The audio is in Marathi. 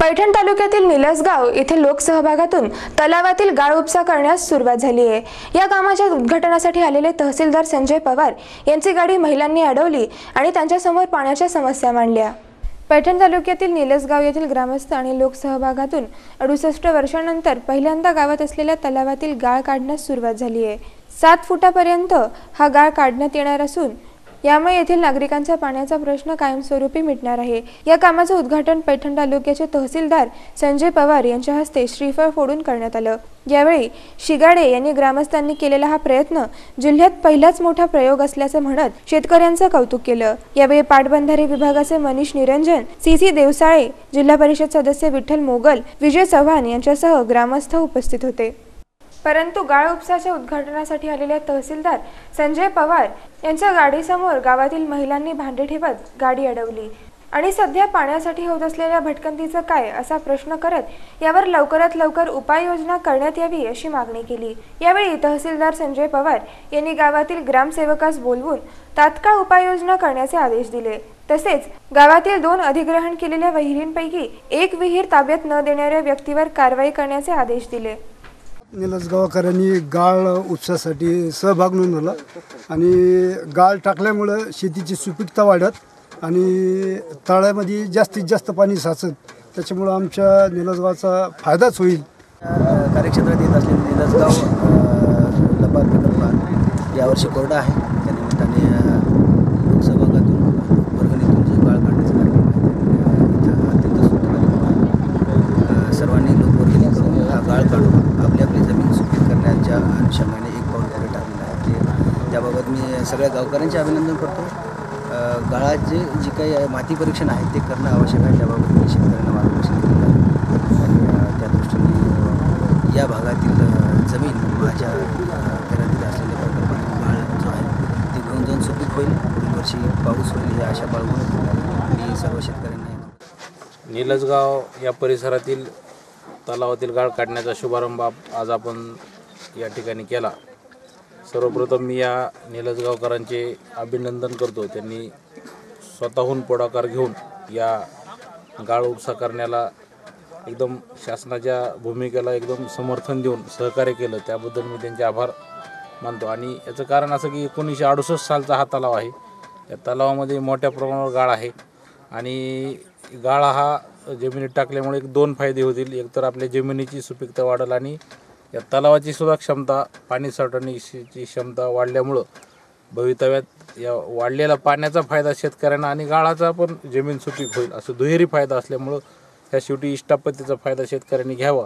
पैठण तालुक्यातील निलसगाव येथे लोकसहभागातून तलावातील गाळ उपसा करण्यास सुरुवात झाली आहे। या कामाच्या उद्घाटनासाठी आलेले तहसीलदार संजय पवार यांची गाडी महिलांनी अडवली आणि त्यांच्यासमोर पाण्याच्या समस्या मांडल्या। पैठण तालुक्यातील निलसगाव येथील ग्रामस्थ आणि लोकसहभागातून 68 वर्षांनंतर पहिल्यांदा गावात असलेल्या तलावातील गाळ काढण्यास सुरुवात झाली आहे। 7 फुटापर्यंत हा गाळ काढण्यात येणार असून यामुळे येथील नागरिकांचा पाण्याचा प्रश्न कायमस्वरूपी मिटणार आहे। या कामाचे उद्घाटन पैठण तालुक्याचे तहसीलदार संजय पवार यांच्या हस्ते श्रीफळ फोडून करण्यात आलं। यावेळी शिगाडे यांनी ग्रामस्थांनी केलेला हा प्रयत्न जिल्ह्यात पहिलाच मोठा प्रयोग असल्याचे म्हणत शेतकऱ्यांचं कौतुक केलं। यावेळी पाटबंधारे विभागाचे मनीष निरंजन, सीसी देवसाळे, जिल्हा परिषद सदस्य विठ्ठल मोगल, विजय चव्हाण यांच्यासह ग्रामस्थ उपस्थित होते। परंतु गाळ उपसाच्या उद्घाटनासाठी आलेल्या तहसीलदार संजय पवार यांच्या गाडीसमोर गावातील महिलांनी भांडे ठेवत गाडी अडवली आणि सध्या पाण्यासाठी होत असलेल्या भटकंतीचं काय असा प्रश्न करत यावर लवकरात लवकर उपाययोजना करण्यात यावी अशी मागणी केली। यावेळी तहसीलदार संजय पवार यांनी गावातील ग्रामसेवकास बोलवून तात्काळ उपाययोजना करण्याचे आदेश दिले। तसेच गावातील 2 अधिग्रहण केलेल्या विहिरींपैकी एक विहीर ताब्यात न देणाऱ्या व्यक्तीवर कारवाई करण्याचे आदेश दिले। निलसगावकरांनी गाळ उपसासाठी सहभाग नोंदवला आणि गाळ टाकल्यामुळे शेतीची सुपीकता वाढत आणि तळ्यामध्ये जास्तीत जास्त पाणी साचत, त्याच्यामुळे आमच्या निलसगावचा फायदाच होईल। कार्यक्षेत्रात येत असलेले निलसगाव लबार प्रकल्प यावर्षी कोरडा आहे। त्या निमित्ताने लोकसहभागातून वर्गणीतून जो गाळ काढण्याचा कार्यक्रम आहे अत्यंत सुंदर सर्वांनी लोकवर्गणी करून हा गाळ काढून आपली जमीन सुपीक करण्याच्या अनुषंगाने एक पाऊल पुढे टाकलेलं आहे। त्याबाबत मी सगळ्या गावकऱ्यांचे अभिनंदन करतो। गाळाचे जी काही माती परीक्षण आहे ते करणं आवश्यक आहे, त्याबाबत मी शेतकऱ्यांना मार्गदर्शन केलं आहे आणि त्या दृष्टीने या भागातील जमीन माझ्या घरातील असलेल्या प्रकल्पातून गाळ जो आहे ते घेऊन जाऊन सुपीक होईल। पुढील वर्षी पाऊस होईल या आशा बाळगून मी सर्व शेतकऱ्यांना निलसगाव या परिसरातील तलावातील गाळ काढण्याचा शुभारंभ आज आपण या ठिकाणी केला। सर्वप्रथम मी या निलसगावकरांचे अभिनंदन करतो। त्यांनी स्वतःहून पुढाकार घेऊन या गाळ उपसा करण्याला एकदम शासनाच्या भूमिकेला एकदम समर्थन देऊन सहकार्य केलं, त्याबद्दल मी त्यांचे आभार मानतो। आणि याचं कारण असं की 1968 सालचा हा तलाव आहे। या तलावामध्ये मोठ्या प्रमाणावर गाळ आहे आणि गाळ हा जमिनीत टाकल्यामुळे 2 फायदे होतील। एक तर आपल्या जमिनीची सुपीकता वाढेल आणि या तलावाची सुद्धा क्षमता, पाणी साठवण्याची क्षमता वाढल्यामुळं भवितव्यात या वाढलेला पाण्याचा फायदा शेतकऱ्यांना आणि गाळाचा पण जमीन सुपीक होईल, असं दुहेरी फायदा असल्यामुळं ह्या शेवटी इष्टापत्तीचा फायदा शेतकऱ्यांनी घ्यावा